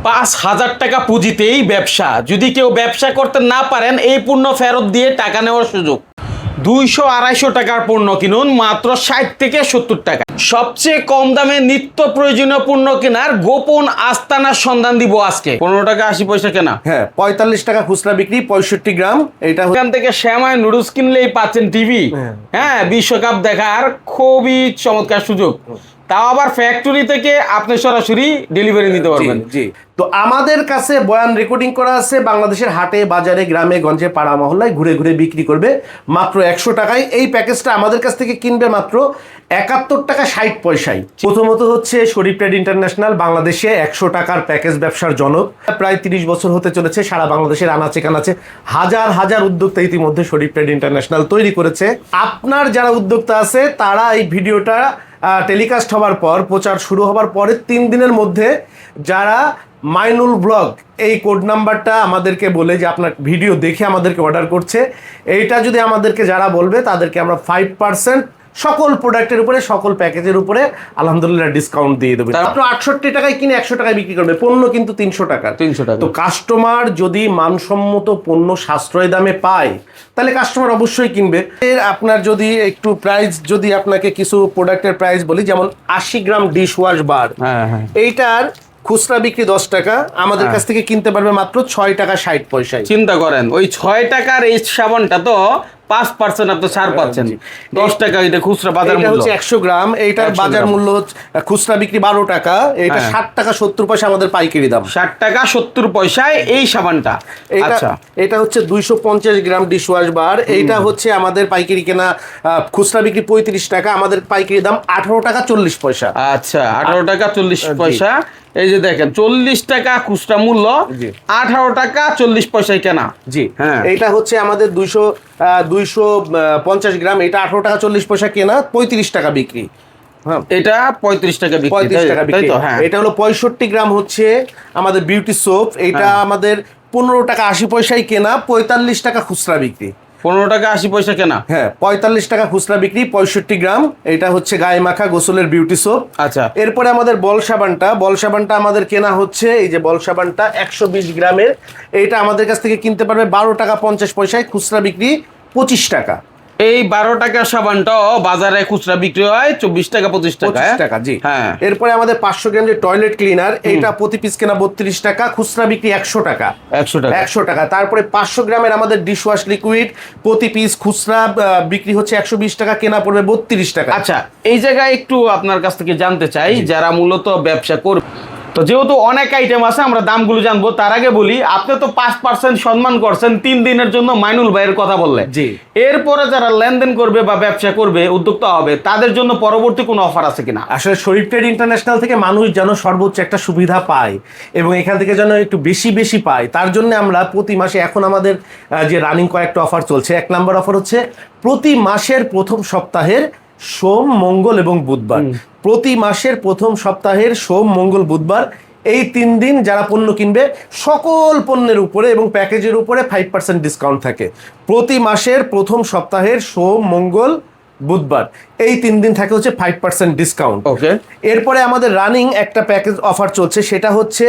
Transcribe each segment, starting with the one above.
5,000 টাকা পুঁজিতেই ব্যবসা। যদি কেউ ব্যবসা করতে না পারেন, এই পণ্য ফেরত দিয়ে টাকা নেওয়ার সুযোগ। 200-250 টাকার পণ্য কিনুন মাত্র 60 থেকে 70 টাকা। সবচেয়ে কম দামে নিত্য প্রয়োজনীয় পণ্য কেনার গোপন আস্তানার সন্ধান দিব আজকে। 15 টাকা 80 পয়সা কেনা, হ্যাঁ 45 টাকা খুচরা বিক্রি, 65 গ্রাম। এটা এখান থেকে শ্যামাই নুডলস কিনলেই পাচ্ছেন টিভি। হ্যাঁ, বিশ্বকাপ দেখার খুবই চমৎকার সুযোগ, তাও আবার ফ্যাক্টরি থেকে আপনি সরাসরি ডেলিভারি নিতে পারবেন। জি, তো আমাদের কাছে বয়ান রেকর্ডিং করা আছে, বাংলাদেশের হাটে বাজারে গ্রামে গঞ্জে পাড়া মহল্লায় ঘুরে ঘুরে বিক্রি করবে মাত্র 100 টাকায়। এই প্যাকেজটা আমাদের কাছ থেকে কিনবে মাত্র 71 টাকা 60 পয়সায়। প্রথমত হচ্ছে শরীফ ট্রেড ইন্টারন্যাশনাল বাংলাদেশে 100 টাকার প্যাকেজ ব্যবসার জনক। প্রায় 30 বছর হতে চলেছে, সারা বাংলাদেশের আনাচে কানাচে হাজার হাজার উদ্যোক্তা ইতিমধ্যে শরীফ ট্রেড ইন্টারন্যাশনাল তৈরি করেছে। আপনার যারা উদ্যোক্তা আছে তারা এই ভিডিওটা টেলিকাস্ট হওয়ার পর, প্রচার শুরু হওয়ার পরে 3 দিনের মধ্যে যারা মাইনুল ব্লগ এই কোড নাম্বারটা আমাদেরকে বলে যে আপনার ভিডিও দেখে আমাদেরকে অর্ডার করছে, এইটা যদি আমাদেরকে যারা বলবে তাদেরকে আমরা 5% সকল প্রোডাক্টের উপরে, সকল প্যাকেজের উপরে আলহামদুলিল্লাহ ডিসকাউন্ট দিয়ে দেবে। মাত্র 68 টাকায় কিনে 100 টাকায় বিক্রি করবে, পণ্য কিন্তু 300 টাকা। তো কাস্টমার যদি মানসম্মত পণ্য সাশ্রয় দামে পায় তাহলে কাস্টমার অবশ্যই কিনবে। আপনার যদি একটু প্রাইস, যদি আপনাকে কিছু প্রোডাক্টের প্রাইস বলি, যেমন 80 গ্রাম ডিশ ওয়াশ বার, এইটার খুচরা বিক্রি 10 টাকা, আমাদের কাছ থেকে কিনতে পারবে মাত্র 6 টাকা 60 পয়সায়। চিন্তা করেন, ওই 6 টাকার এই সাবানটা তো 5% আপনি ছাড় পাচ্ছেন। 10 টাকা এটা খুচরা বাজার মূল্য। এটা হচ্ছে 100 গ্রাম, এইটার বাজার মূল্য খুচরা বিক্রি 12 টাকা, এটা 60 টাকা 70 পয়সা আমাদের পাইকারি দাম। 60 টাকা 70 পয়সায় এই সাবানটা। আচ্ছা, এটা হচ্ছে 250 গ্রাম ডিশ ওয়াশ বার, এইটা হচ্ছে আমাদের পাইকারি কেনা খুচরা বিক্রি 35 টাকা, আমাদের পাইকারি দাম 18 টাকা 40 পয়সা। আচ্ছা, 18 টাকা 40 পয়সা। এই যে দেখেন, 40 টাকা খুচরা মূল্য, 18 টাকা 40 পয়সায় কেনা। জি, হ্যাঁ, এইটা হচ্ছে আমাদের 250 গ্রাম, এটা 18 টাকা 40 পয়সা কেনা, 35 টাকা বিক্রি। হ্যাঁ, এটা 35 টাকা বিক্রি, 35 টাকা বিক্রি। হ্যাঁ, এটা হলো 65 গ্রাম হচ্ছে আমাদের বিউটি সোপ, এটা আমাদের 15 টাকা 80 পয়সায় কেনা, 45 টাকা খুচরা বিক্রি। 15 টাকা 80 পয়সা কেনা, হ্যাঁ 45 টাকা খুচরা বিক্রি, 65 গ্রাম। এটা হচ্ছে গায়ে মাখা গোসলের বিউটি সোপ। আচ্ছা, এরপরে আমাদের বল সাবানটা আমাদের কেনা হচ্ছে, এই যে বল সাবানটা 120 গ্রামের, এইটা আমাদের কাছ থেকে কিনতে পারবে 12 টাকা 50 পয়সায়, খুচরা বিক্রি 25 টাকা। এই 12 টাকা সাবানটাও বাজারে খুচরা বিক্রি হয় 24 টাকা 25 টাকা। জি, হ্যাঁ। এরপরে আমাদের 500 গ্রাম যে টয়লেট ক্লিনার, এইটা প্রতি পিস কেনা 32 টাকা, খুচরা বিক্রি 100 টাকা। 100 টাকা। তারপরে 500 গ্রামের আমাদের ডিশ ওয়াশ লিকুইড প্রতি পিস খুচরা বিক্রি হচ্ছে 120 টাকা, কেনা পড়বে 32 টাকা। আচ্ছা, এই জায়গায় একটু আপনার কাছ থেকে জানতে চাই, যারা মূলত ব্যবসা করবে, তো যেহেতু অনেক আইটেম আছে, আমরা দামগুলো জানবো। তার আগে বলি, আপনি তো 5% সম্মান করছেন 3 দিনের জন্য মাইনুল ভাইয়ের কথা বললেন। জি, এরপরে যারা লেনদেন করবে বা ব্যবসা করবে, উদ্যোক্তা হবে, তাদের জন্য পরবর্তী কোনো অফার আছে কিনা? আসলে শরীফ ট্রেড ইন্টারন্যাশনাল থেকে মানুষ যেন সর্বোচ্চ একটা সুবিধা পায় এবং এখান থেকে যেন একটু বেশি পায়, তার জন্য আমরা প্রতি মাসে, এখন আমাদের যে রানিং কয়েকটা অফার চলছে, 1 নম্বর অফার হচ্ছে প্রতি মাসের প্রথম সপ্তাহের সোম, মঙ্গল এবং বুধবার। প্রতি মাসের প্রথম সপ্তাহের সোম, মঙ্গল, বুধবার এই 3 দিন যারা পণ্য কিনবে, সকল পণ্যের উপরে এবং প্যাকেজের উপরে 5% ডিসকাউন্ট থাকে। প্রতি মাসের প্রথম সপ্তাহের সোম, মঙ্গল, বুধবার এই 3 দিন থাকে হচ্ছে 5% ডিসকাউন্ট। ওকে, এরপরে আমাদের রানিং একটা প্যাকেজ অফার চলছে, সেটা হচ্ছে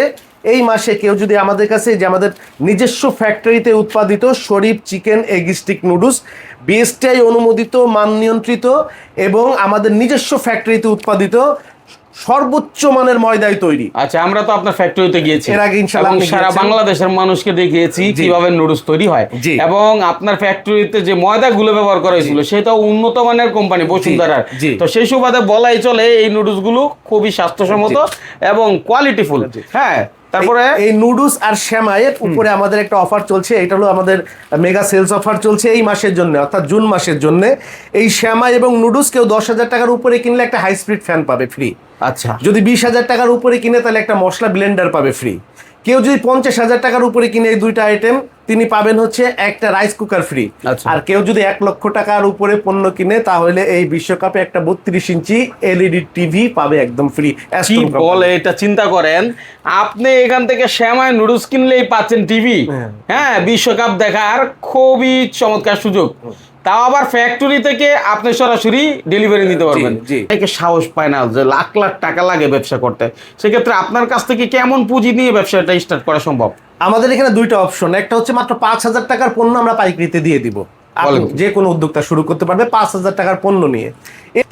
এই মাসে কেউ যদি আমাদের কাছে, যে আমাদের নিজস্ব ফ্যাক্টরিতে উৎপাদিত Sharif chicken egg stick noodles, BSTI অনুমোদিত, মান নিয়ন্ত্রিত এবং আমাদের নিজস্ব ফ্যাক্টরিতে উৎপাদিত সর্বোচ্চ মানের ময়দায় তৈরি। আচ্ছা, আমরা তো আপনার ফ্যাক্টরিতে গিয়েছি, এর আগে ইনশাআল্লাহ সারা বাংলাদেশের মানুষকে দেখিয়েছি কিভাবে নুডলস তৈরি হয়, এবং আপনার ফ্যাক্টরিতে যে ময়দাগুলো ব্যবহার করা হয়েছিল সেটাও উন্নত মানের কোম্পানি বসুন্ধরার। তো সেই সুবাদে বলাই চলে এই নুডলস গুলো খুবই স্বাস্থ্যসম্মত এবং কোয়ালিটিফুল। হ্যাঁ, তারপরে এই নুডলস আর শ্যামাইয়ের উপরে আমাদের একটা অফার চলছে, এটা হলো আমাদের মেগা সেলস অফার চলছে এই মাসের জন্য, অর্থাৎ জুন মাসের জন্য। এই শ্যামাই এবং নুডলস কেউ 10,000 টাকার উপরে কিনলে একটা হাই স্পিড ফ্যান পাবে ফ্রি। আচ্ছা, যদি 20,000 টাকার উপরে কিনে তাহলে একটা মশলা ব্লেন্ডার পাবে ফ্রি। কেউ যদি 50,000 টাকার উপরে কিনে এই 2টা আইটেম, তিনি পাবেন হচ্ছে একটা রাইস কুকার ফ্রি। আর কেউ যদি 1 লক্ষ টাকার উপরে পণ্য কিনে তাহলে এই বিশ্বকাপে একটা 32 ইঞ্চি এলইডি টিভি পাবে একদম ফ্রি। কি বলে, এটা চিন্তা করেন, আপনি এখান থেকে শ্যামাই নুডলস কিনলেই পাচ্ছেন টিভি। হ্যাঁ, বিশ্বকাপ দেখার খুবই চমৎকার সুযোগ, তাও আবার ফ্যাক্টরি থেকে আপনি সরাসরি ডেলিভারি নিতে পারবেন। জি। একে সাহস পায় না যে লাখ লাখ টাকা লাগে ব্যবসা করতে, সেক্ষেত্রে আপনার কাছ থেকে কেমন পুঁজি নিয়ে ব্যবসাটা স্টার্ট করা সম্ভব? আমাদের এখানে দুইটা অপশন, একটা হচ্ছে মাত্র 5,000 টাকার পণ্য আমরা পাইকারিতে দিয়ে দিব, আপনি যে কোনো উদ্যোক্তা শুরু করতে পারবে 5,000 টাকার পণ্য নিয়ে।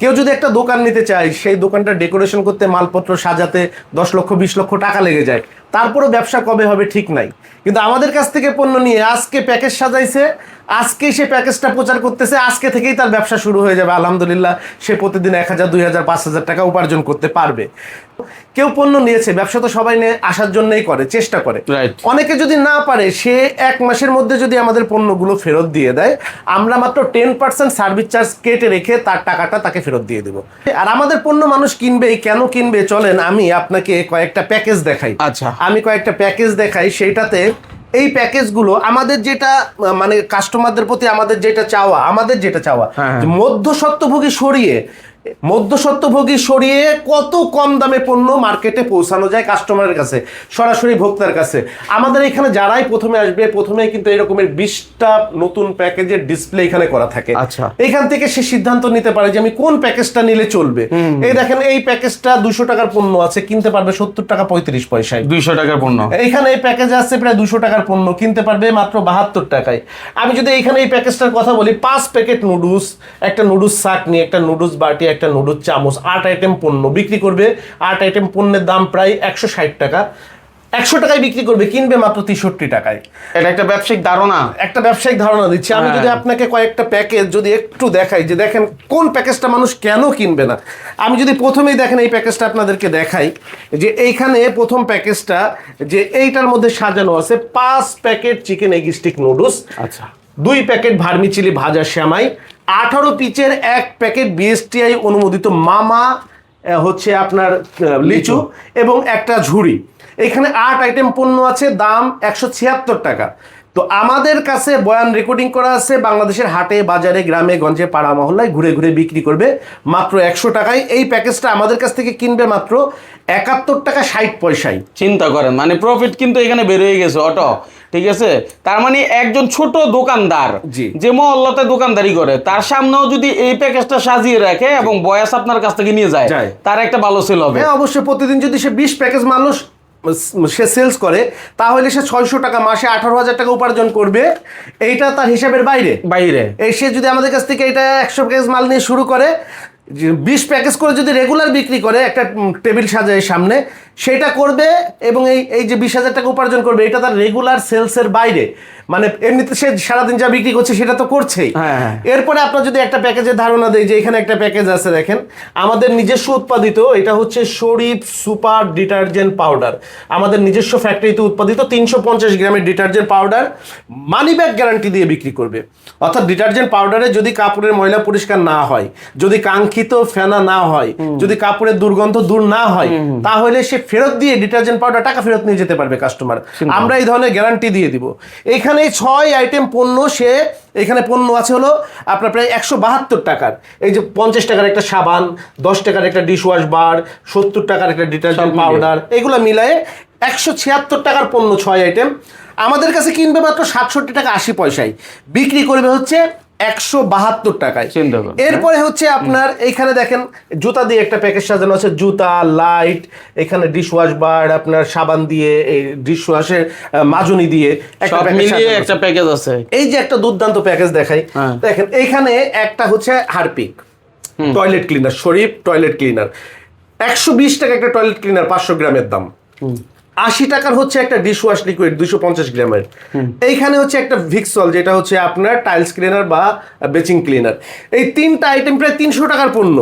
কেউ যদি একটা দোকান নিতে চায়, সেই দোকানটা ডেকোরেশন করতে, মালপত্র সাজাতে 10 লক্ষ 20 লক্ষ টাকা লেগে যায়, তারপরও ব্যবসা কবে হবে ঠিক নাই। কিন্তু আমাদের কাছ থেকে পণ্য নিয়ে আজকে প্যাকেজ সাজাইছে, আজকে সে প্যাকেজটা প্রচার করতেছে, আজকে থেকেই তার ব্যবসা শুরু হয়ে যাবে আলহামদুলিল্লাহ। সে প্রতিদিন 1,000 2,000 5,000 টাকা উপার্জন করতে পারবে। কেউ পণ্য নিয়েছে, ব্যবসা তো সবাই নিয়ে আসার জন্যই করে, চেষ্টা করে। Right. অনেকে যদি না পারে, সে 1 মাসের মধ্যে যদি আমাদের পণ্যগুলো ফেরত দিয়ে দেয়, আমরা মাত্র 10% সার্ভিস চার্জ কেটে রেখে তার টাকাটা তাকে ফেরত দিয়ে দেবো। আর আমাদের পণ্য মানুষ কিনবে, কেন কিনবে চলেন আমি আপনাকে কয়েকটা প্যাকেজ দেখাই। আচ্ছা। আমি কয়েকটা প্যাকেজ দেখাই, সেইটাতে এই প্যাকেজগুলো আমাদের যেটা মানে কাস্টমারদের প্রতি আমাদের যেটা চাওয়া, হ্যাঁ। যে মধ্যস্বত্বভোগী সরিয়ে কত কম দামে পণ্য মার্কেটে পৌঁছানো যায় কাস্টমারের কাছে, সরাসরি ভোক্তার কাছে। আমাদের এখানে যারাই প্রথমে আসবে, প্রথমেই কিন্তু এরকমের 20টা নতুন প্যাকেজের ডিসপ্লে এখানে করা থাকে। আচ্ছা। এখান থেকে সে সিদ্ধান্ত নিতে পারে যে আমি কোন প্যাকেজটা নিলে চলবে। এই দেখেন, এই প্যাকেজটা 200 টাকার পণ্য আছে, কিনতে পারবে 70 টাকা 35 পয়সায়। 200 টাকার পণ্য। এইখানে এই প্যাকেজে আছে প্রায় 200 টাকার পণ্য, কিনতে পারবে মাত্র 72 টাকায়। আমি যদি এইখানে এই প্যাকেজটার কথা বলি, 5 প্যাকেট নুডলস, একটা নুডলস চাটনি, একটা নুডলস বাটি, একটা নুডলস চামচ, 8 আইটেম পণ্য বিক্রি করবে। 8 আইটেম পণ্যের দাম প্রায় 160 টাকা। 100 টাকায় বিক্রি করবে, কিনবে মাত্র 63 টাকায়। এটা একটা ব্যবসায়িক ধারণা, একটা ব্যবসায়িক ধারণা দিচ্ছি আমি। যদি আপনাকে কয়েকটা প্যাকেজ যদি একটু দেখাই, যে দেখেন কোন প্যাকেজটা মানুষ কেন কিনবে না। আমি যদি প্রথমেই দেখেন এই প্যাকেজটা আপনাদেরকে দেখাই, যে এইখানে প্রথম প্যাকেজটা, যে এইটার মধ্যে সাজানো আছে 5 packet chicken egg stick noodles, আচ্ছা, 2 প্যাকেট ভার্মিচিলি ভাজা শ্যামাই, 18 পিচের 1 প্যাকেট বিএসটিআই অনুমোদিত মামা হচ্ছে আপনার লিচু, এবং একটা ঝুড়ি। এখানে 8 আইটেম পণ্য আছে, দাম 176 টাকা। তো আমাদের কাছে বয়ান রেকর্ডিং করা আছে, বাংলাদেশের হাটে বাজারে গ্রামে গঞ্জে পাড়া মহল্লায় ঘুরে ঘুরে বিক্রি করবে মাত্র 100 টাকায়। এই প্যাকেজটা আমাদের কাছ থেকে কিনবে মাত্র 71 টাকা 60 পয়সায়। চিন্তা করেন, মানে প্রফিট কিন্তু এখানে বের হয়ে গেছে অটো। ঠিক আছে, তার মানে একজন ছোট দোকানদার জি। যে মহল্লাতে দোকানদারি করে, তার সামনেও যদি এই প্যাকেজটা সাজিয়ে রাখে এবং বয়াস আপনার কাছ থেকে নিয়ে যায়, তার একটা ভালো সেল হবে। হ্যাঁ, অবশ্যই। প্রতিদিন যদি সে 20 প্যাকেজ মানুষ সে সেলস করে, তাহলে সে 600 টাকা, মাসে 18,000 টাকা উপার্জন করবে। এইটা তার হিসাবের বাইরে। সে যদি আমাদের কাছ থেকে এটা 100 প্যাকেজ মাল নিয়ে শুরু করে, 20 প্যাকেজ করে যদি রেগুলার বিক্রি করে, একটা টেবিল সাজায় সামনে, সেটা করবে, এবং এই যে 20,000 টাকা উপার্জন করবে, এটা তার রেগুলার সেলসের বাইরে। মানে এমনিতে সে সারাদিন যা বিক্রি করছে সেটা তো করছেই। এরপরে আপনার যদি একটা প্যাকেজের ধারণা দেয়, যে এখানে একটা প্যাকেজ আছে, দেখেন আমাদের নিজস্ব উৎপাদিত, এটা হচ্ছে শরীফ সুপার ডিটারজেন্ট পাউডার, আমাদের নিজস্ব ফ্যাক্টরিতে উৎপাদিত 350 গ্রামের detergent powder, money back guarantee দিয়ে বিক্রি করবে। অর্থাৎ ডিটারজেন্ট পাউডারে যদি কাপড়ের ময়লা পরিষ্কার না হয়, যদি কাঙ্ক্ষিত ফেনা না হয়, যদি কাপড়ের দুর্গন্ধ দূর না হয়, তাহলে সে ফেরত দিয়ে ডিটারজেন্ট পাউডার টাকা ফেরত নিয়ে যেতে পারবে কাস্টমার। আমরা এই ধরনের গ্যারান্টি দিয়ে দিব। এখানে 6 আইটেম পণ্য, এখানে পণ্য আছে হলো আপনার প্রায় 172 টাকার। এই যে 50 টাকার একটা সাবান, 10 টাকার একটা ডিশ ওয়াশ বার, 70 টাকার একটা ডিটারজেন্ট পাউডার, এগুলো মিলায়ে 176 টাকার পণ্য 6 আইটেম। আমাদের কাছে কিনবে মাত্র 67 টাকা 80 পয়সায়, বিক্রি করবে হচ্ছে 172 টাকায়। এরপরে হচ্ছে আপনার এইখানে দেখেন জুতা দিয়ে একটা প্যাকেজ সাজানো আছে, জুতা, লাইট, এখানে ডিশ ওয়াশ বার, আপনার সাবান দিয়ে, এই ডিশ ওয়াশের মাজনি দিয়ে একটা প্যাকেজ আছে। এই যে একটা দুর্দান্ত প্যাকেজ দেখাই, দেখেন এইখানে একটা হচ্ছে হারপিক টয়লেট ক্লিনার, শরীফ টয়লেট ক্লিনার, 120 টাকা একটা টয়লেট ক্লিনার, 500 গ্রামের দাম। 80 টাকার হচ্ছে একটা ডিশ ওয়াশ লিকুইড 250 গ্রামের। এইখানে হচ্ছে একটা ভিক্সল, যেটা হচ্ছে আপনার টাইলস ক্লিনার বা বেচিং ক্লিনার। এই 3টা আইটেম প্রায় 300 টাকার পণ্য।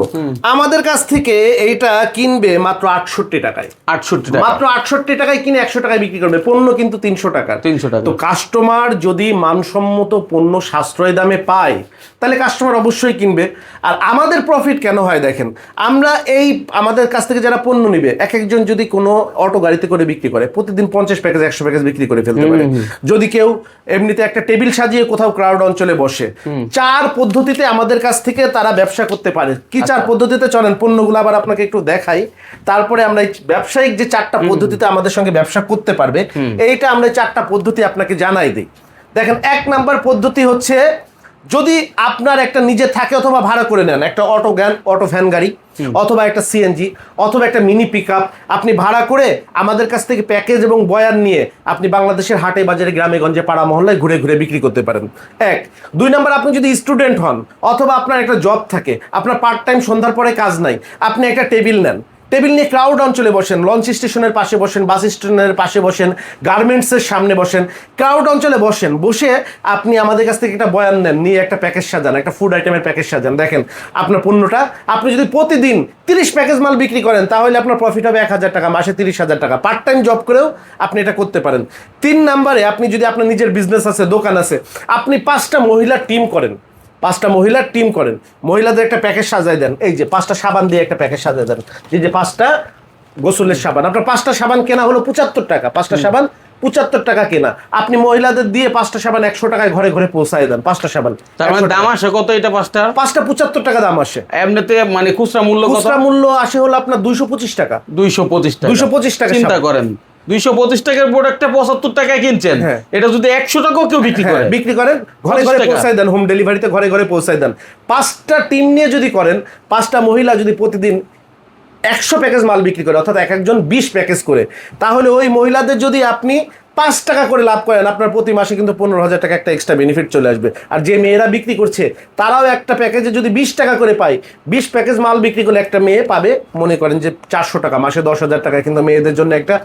আমাদের কাছ থেকে এইটা কিনবে মাত্র 68 টাকায়। মাত্র 68 টাকায় কিনে 100 টাকায় বিক্রি করবে, পণ্য কিন্তু 300 টাকা। তো কাস্টমার যদি মানসম্মত পণ্য সাশ্রয় দামে পায়, তাহলে কাস্টমার অবশ্যই কিনবে। আর আমাদের প্রফিট কেন হয় দেখেন, আমরা আমাদের কাছ থেকে যারা পণ্য নিবে, এক একজন যদি কোনো অটো গাড়িতে করে বিক্রি করে, প্রতিদিন 50 প্যাকেজ 100 প্যাকেজ বিক্রি করে ফেলতে পারে। যদি কেউ এমনিতে একটা টেবিল সাজিয়ে কোথাও ক্রাউড অঞ্চলে বসে, 4 পদ্ধতিতে আমাদের কাছ থেকে তারা ব্যবসা করতে পারে। কি 4 পদ্ধতিতে চলেন, পণ্যগুলো আবার আপনাকে একটু দেখাই, তারপরে আমরা এই ব্যবসায়িক যে 4টা পদ্ধতিতে আমাদের সঙ্গে ব্যবসা করতে পারবে, এইটা আমরা 4টা পদ্ধতি আপনাকে জানাই দিই। দেখেন, 1 নাম্বার পদ্ধতি হচ্ছে যদি আপনার একটা নিজে থাকে অথবা ভাড়া করে নেন, একটা অটো ভ্যান গাড়ি অথবা একটা সিএনজি অথবা একটা মিনি পিকআপ, আপনি ভাড়া করে আমাদের কাছ থেকে প্যাকেজ এবং বয়ান নিয়ে আপনি বাংলাদেশের হাটে বাজারে গ্রামে গঞ্জে পাড়া মহল্লায় ঘুরে ঘুরে বিক্রি করতে পারেন। 1 2 নাম্বার, আপনি যদি স্টুডেন্ট হন অথবা আপনার একটা জব থাকে, আপনার পার্ট টাইম সন্ধ্যার পরে কাজ নাই, আপনি একটা টেবিল নেন, টেবিল নিয়ে ক্রাউড অঞ্চলে বসেন, লঞ্চ স্টেশনের পাশে বসেন, বাস স্টেশনের পাশে বসেন, গার্মেন্টসের সামনে বসেন, ক্রাউড অঞ্চলে বসেন, বসে আপনি আমাদের কাছ থেকে একটা বয়ান নেন, নিয়ে একটা প্যাকেজ সাজান, একটা ফুড আইটেমের প্যাকেজ সাজান। দেখেন আপনার পণ্যটা আপনি যদি প্রতিদিন 30 প্যাকেজ মাল বিক্রি করেন তাহলে আপনার প্রফিট হবে 1000 টাকা, মাসে 30,000 টাকা। পার্ট টাইম জব করেও আপনি এটা করতে পারেন। 3 নাম্বারে, আপনি যদি আপনার নিজের বিজনেস আছে, দোকান আছে, আপনি 5টা মহিলার টিম করেন, 5টা মহিলার টিম করেন, মহিলাদের একটা প্যাকেজ সাজাই দেন, এই যে 5টা সাবান দিয়ে একটা প্যাকেজ সাজাই দেন, এই যে 5টা গোসলের সাবান, আপনার 5টা সাবান কেনা হলো 75 টাকা, 5টা সাবান 75 টাকা কেনা, আপনি মহিলাদের দিয়ে 5টা সাবান 100 টাকায় ঘরে ঘরে পৌঁছায় দেন। 5টা সাবান, তার মানে দাম আসে কত এটা? 5টা 75 টাকা দাম আসে। এমনিতে মানে খুচরা মূল্য কত? খুচরা মূল্য আসে হলো আপনার 225 টাকা। 225 টাকা। 225 টাকা। চিন্তা করেন 225 টাকার প্রোডাক্টটা 75 টাকায় কিনছেন, এটা যদি 100 টাকাও কেউ বিক্রি করে, বিক্রি করেন, ঘরে ঘরে পৌঁছায় দেন, হোম ডেলিভারিতে ঘরে ঘরে পৌঁছায় দেন। 5টা টিম নিয়ে যদি করেন, 5টা মহিলা যদি প্রতিদিন 100 প্যাকেজ মাল বিক্রি করে, অর্থাৎ এক একজন 20 প্যাকেজ করে, তাহলে ওই মহিলাদের যদি আপনি 5 টাকা করে লাভ করেন, আপনার প্রতি মাসে কিন্তু 15,000 টাকা একটা এক্সট্রা বেনিফিট চলে আসবে। আর যে মেয়েরা বিক্রি করছে তারাও একটা প্যাকেজে যদি 20 টাকা করে পায়, 20 প্যাকেজ মাল বিক্রি করলে একটা মেয়ে পাবে মনে করেন যে 400 টাকা, মাসে 10,000 টাকা, কিন্তু মেয়েদের জন্য একটা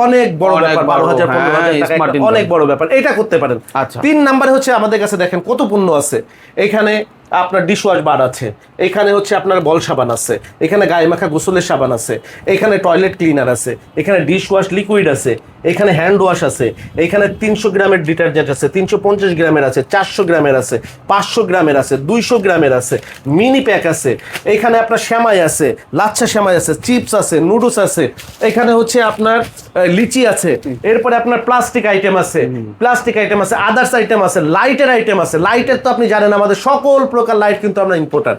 অনেক বড় ব্যাপার, 12,000 15,000 টাকা একটা অনেক বড় ব্যাপার, এটা করতে পারেন। 3 নাম্বারে হচ্ছে আমাদের কাছে দেখেন কত পণ্য আছে। এখানে আপনার ডিশওয়াশ বার আছে, এখানে হচ্ছে আপনার বল সাবান আছে, এখানে গায়ে মাখা গোসলের সাবান আছে, এখানে টয়লেট ক্লিনার আছে, এখানে ডিশওয়াশ লিকুইড আছে, এখানে হ্যান্ড ওয়াশ আছে, এখানে 300 গ্রামের ডিটারজেন্ট আছে, 350 গ্রামের আছে, 400 গ্রামের আছে, 500 গ্রামের আছে, 200 গ্রামের আছে, মিনি প্যাক আছে, এখানে আপনার সেমাই আছে, লাচ্ছা সেমাই আছে, চিপস আছে, নুডলস আছে, এখানে হচ্ছে আপনার লিচি আছে, এরপরে আপনার প্লাস্টিক আইটেম আছে, আদার্স আইটেম আছে, লাইটের আইটেম আছে। লাইটের তো আপনি জানেন আমাদের সকল প্রকার লাইট কিন্তু আমরা ইম্পোর্টার।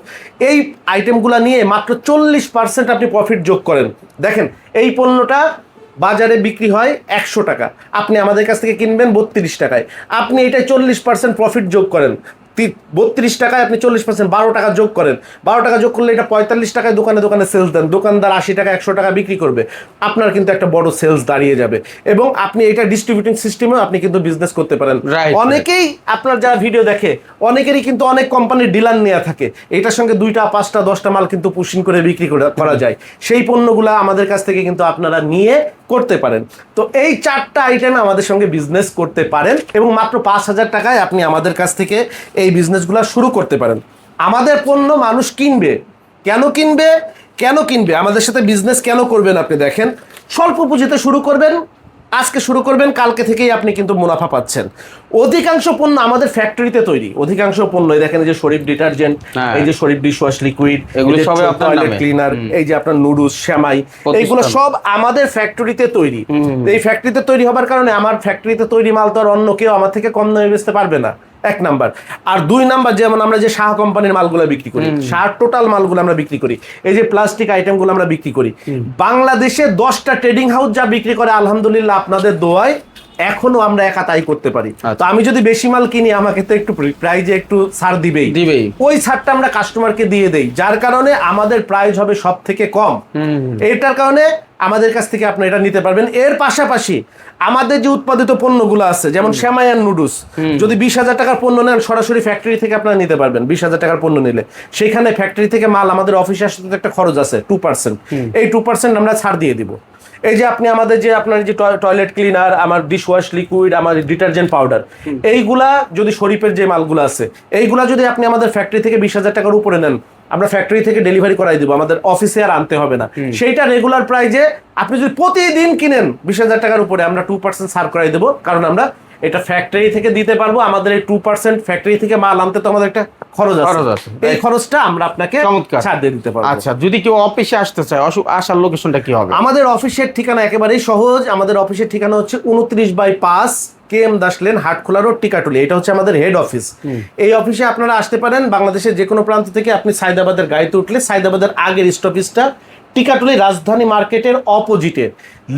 এই আইটেমগুলো নিয়ে মাত্র 40% আপনি প্রফিট যোগ করেন। দেখেন এই পণ্যটা বাজারে বিক্রি হয় 100 টাকা, আপনি আমাদের কাছ থেকে কিনবেন 32 টাকায়, আপনি এটা 40% প্রফিট যোগ করেন। 32 টাকায় আপনি 40% 12 টাকা যোগ করেন, 12 টাকা যোগ করলে এটা 45 টাকায় দোকানে দোকানে সেলস দেন, দোকানদার 80 টাকা 100 টাকা বিক্রি করবে, আপনার কিন্তু একটা বড় সেলস দাঁড়িয়ে যাবে এবং আপনি এটা ডিস্ট্রিবিউটিং সিস্টেমেও আপনি কিন্তু বিজনেস করতে পারেন। অনেকেই আপনার যারা ভিডিও দেখে অনেকেরই কিন্তু অনেক কোম্পানির ডিলার নেওয়া থাকে, এটার সঙ্গে 2টা 5টা 10টা মাল কিন্তু পুশিং করে বিক্রি করা যায়। সেই পণ্যগুলো আমাদের কাছ থেকে কিন্তু আপনারা নিয়ে করতে পারেন। তো এই 4টা আইটেমে আমাদের সঙ্গে বিজনেস করতে পারেন এবং মাত্র 5,000 টাকায় আপনি আমাদের কাছ থেকে এই বিজনেসগুলো শুরু করতে পারেন। আমাদের পণ্য মানুষ কিনবে, কেন কিনবে আমাদের সাথে বিজনেস কেন করবেন? আপনি দেখেন, স্বল্প পুঁজিতে শুরু করবেন, আজকে শুরু করবেন, কালকে থেকেই আপনি কিন্তু মুনাফা পাচ্ছেন। অধিকাংশ পণ্য আমাদের ফ্যাক্টরিতে তৈরি, অধিকাংশ পণ্য দেখেন, এই যে শরীফ ডিটারজেন্ট, এই যে শরীফ ডিশওয়াশ লিকুইড, এগুলো সব টয়লেট ক্লিনার, এই যে আপনার নুডলস, সেমাই, এইগুলো সব আমাদের ফ্যাক্টরিতে তৈরি। এই ফ্যাক্টরিতে তৈরি হবার কারণে আমার ফ্যাক্টরিতে তৈরি মাল তো আর অন্য কেউ আমার থেকে কম দামে বেচতে পারবে না, 1 নাম্বার। আর 2 নাম্বার, যেমন আমরা যে শাহ কোম্পানির মালগুলো বিক্রি করি, শাহ টোটাল মালগুলো আমরা বিক্রি করি, এই যে প্লাস্টিক আইটেমগুলো আমরা বিক্রি করি, বাংলাদেশে 10টা ট্রেডিং হাউস যা বিক্রি করে আলহামদুলিল্লাহ আপনাদের দোয়ায় এখনো আমরা একা তাই করতে পারি। তো আমি যদি বেশি মাল কিনি আমাকে তো একটু প্রাইজে একটু ছাড় দিবেই, ওই ছাড়টা আমরা কাস্টমারকে দিয়ে দেই, যার কারণে আমাদের প্রাইস হবে সব থেকে কম। এটার কারণে আমাদের কাছ থেকে আপনি এটা নিতে পারবেন। এর পাশাপাশি আমাদের যে উৎপাদিত পণ্যগুলো আছে, যেমন সেমাই আর নুডলস, যদি 20,000 টাকার পণ্য নেন সরাসরি ফ্যাক্টরি থেকে আপনারা নিতে পারবেন। 20,000 টাকার পণ্য নিলে সেখানে ফ্যাক্টরি থেকে মাল আমাদের অফিসে আসতে একটা খরচ আছে 2%, এই 2% আমরা ছাড় দিয়ে দিব। এই যে আপনি আমাদের যে আপনার যে টয়লেট ক্লিনার, আমার ডিশওয়াশ লিকুইড, আমার ডিটারজেন্ট পাউডার, এইগুলা যদি শরীফের যে মালগুলো আছে এইগুলা যদি আপনি আমাদের ফ্যাক্টরি থেকে 20,000 টাকার উপরে নেন, আমরা ফ্যাক্টরি থেকে ডেলিভারি করাই দিব, আমাদের অফিসে আর আনতে হবে না। সেইটা রেগুলার প্রাইজে আপনি যদি প্রতিদিন কিনেন 20,000 টাকার উপরে, আমরা 2% ছাড় করাই দেবো, কারণ আমরা এটা ফ্যাক্টরি থেকে দিতে পারবো। আমাদের এই 2% ফ্যাক্টরি থেকে মাল আনতে তো আমাদের একটা খরচ আছে, এই খরচটা আমরা আপনাকে ছাড় দিয়ে দিতে পারবো। আচ্ছা, যদি কেউ অফিসে আসতে চায়, আসার লোকেশনটা কি হবে? আমাদের অফিসের ঠিকানা একেবারেই সহজ। আমাদের অফিসের ঠিকানা হচ্ছে 29/5 KM Das lane, Hatkhola road, Tikatuli. এটা হচ্ছে আমাদের হেড অফিস। এই অফিসে আপনারা আসতে পারেন বাংলাদেশের যে কোনো প্রান্ত থেকে। আপনি সাইদাবাদের গাড়িতে উঠলে সাইদাবাদের আগের স্টপেজটা টিকাটুলি রাজধানী মার্কেটের অপোজিটে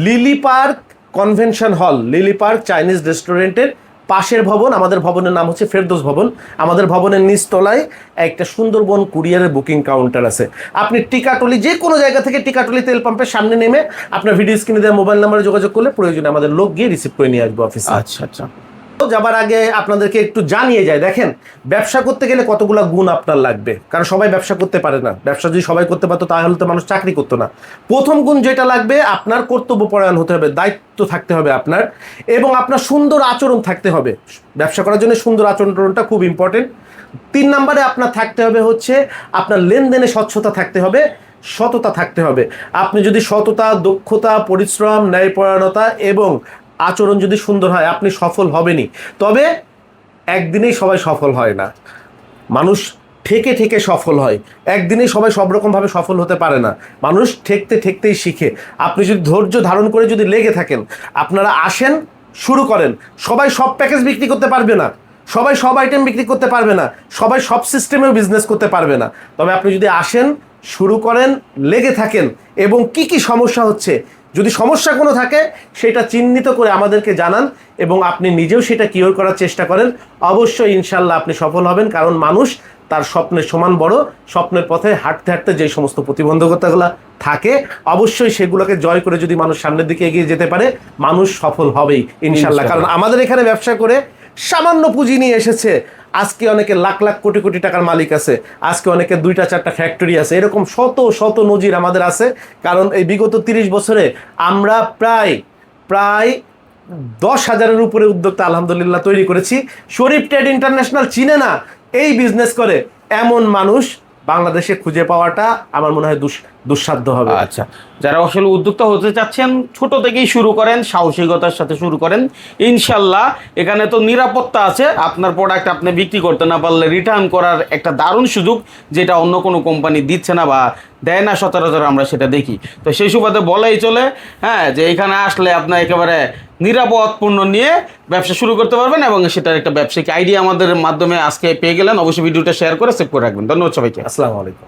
lily park convention hall, lily park Chinese রেস্টুরেন্টের পাশের ভবন, আমাদের ভবনের নাম হচ্ছে ফেরদৌস ভবন। আমাদের ভবনের নিচতলায় একটা সুন্দরবন কুরিয়ারের বুকিং কাউন্টার আছে। আপনি টিকাটলি যে কোনো জায়গা থেকে টিকাটলি তেল পাম্পের সামনে নেমে আপনার ভিডিও স্ক্রিনে দেওয়া মোবাইল নাম্বারে যোগাযোগ করলে প্রয়োজনে আমাদের লোক গিয়ে রিসিভ করে নিয়ে আসবো অফিসে। আচ্ছা আচ্ছা। যাবার আগে আপনাদেরকে একটু জানিয়ে যায়, দেখেন ব্যবসা করতে গেলে কতগুলো গুণ আপনার লাগবে, কারণ সবাই ব্যবসা করতে পারে না। ব্যবসা যদি সবাই করতে পারতো তাহলে তো মানুষ চাকরি করতো না। প্রথম গুণ যেটা লাগবে, আপনার কর্তব্যপরায়ণ হতে হবে, দায়িত্ব থাকতে হবে আপনার, এবং আপনার সুন্দর আচরণ থাকতে হবে। ব্যবসা করার জন্য সুন্দর আচরণটা খুব ইম্পর্টেন্ট। 3 নম্বরে আপনার থাকতে হবে হচ্ছে আপনার লেনদেনে স্বচ্ছতা থাকতে হবে, সততা থাকতে হবে। আপনি যদি সততা, দক্ষতা, পরিশ্রম, ন্যায়পরায়ণতা এবং আচরণ যদি সুন্দর হয়, আপনি সফল হবেনই। তবে একদিনেই সবাই সফল হয় না, মানুষ ঠেকে ঠেকে সফল হয়। একদিনেই সবাই সব রকমভাবে সফল হতে পারে না, মানুষ ঠেকতে ঠেকতেই শিখে। আপনি যদি ধৈর্য ধারণ করে যদি লেগে থাকেন, আপনারা আসেন, শুরু করেন। সবাই সব প্যাকেজ বিক্রি করতে পারবে না, সবাই সব আইটেম বিক্রি করতে পারবে না, সবাই সব সিস্টেমেও বিজনেস করতে পারবে না। তবে আপনি যদি আসেন, শুরু করেন, লেগে থাকেন, এবং কি কি সমস্যা হচ্ছে, যদি সমস্যা কোনো থাকে সেটা চিহ্নিত করে আমাদেরকে জানান এবং আপনি নিজেও সেটা কিওর করার চেষ্টা করেন, অবশ্যই ইনশাল্লাহ আপনি সফল হবেন। কারণ মানুষ তার স্বপ্নের সমান বড়। স্বপ্নের পথে হাঁটতে হাঁটতে যে সমস্ত প্রতিবন্ধকতাগুলো থাকে, অবশ্যই সেগুলোকে জয় করে যদি মানুষ সামনের দিকে এগিয়ে যেতে পারে, মানুষ সফল হবেই ইনশাল্লাহ। কারণ আমাদের এখানে ব্যবসা করে সামান্য পুঁজি নিয়ে এসেছে, আজকে অনেকে লাখ লাখ কোটি কোটি টাকার মালিক আছে, আজকে অনেকে 2টা 4টা ফ্যাক্টরি আছে। এরকম শত শত নজির আমাদের আছে। কারণ এই বিগত 30 বছরে আমরা প্রায় 10,000-এর উপরে উদ্যোক্তা আলহামদুলিল্লাহ তৈরি করেছি। শরীফ ট্রেড ইন্টারন্যাশনাল চিনে না, এই বিজনেস করে এমন মানুষ বাংলাদেশে খুঁজে পাওয়াটা আমার মনে হয় দুঃসাধ্য হবে। আচ্ছা, যারা আসলে উদ্যোক্তা হতে চাচ্ছেন, ছোট থেকেই শুরু করেন, সাহসিকতার সাথে শুরু করেন। ইনশাল্লাহ এখানে তো নিরাপত্তা আছে। আপনার প্রোডাক্ট আপনি বিক্রি করতে না পারলে রিটার্ন করার একটা দারুণ সুযোগ, যেটা অন্য কোনো কোম্পানি দিচ্ছে না বা দেয় না সচরাচর, আমরা সেটা দেখি। তো সেই সুবাদে বলাই চলে, হ্যাঁ, যে এখানে আসলে আপনার একেবারে নিরাপদ পণ্য নিয়ে ব্যবসা শুরু করতে পারবেন, এবং সেটার একটা ব্যবসায়িক আইডিয়া আমাদের মাধ্যমে আজকে পেয়ে গেলেন। অবশ্যই ভিডিওটা শেয়ার করে সেভ করে রাখবেন। ধন্যবাদ সবাইকে। আসসালামু আলাইকুম।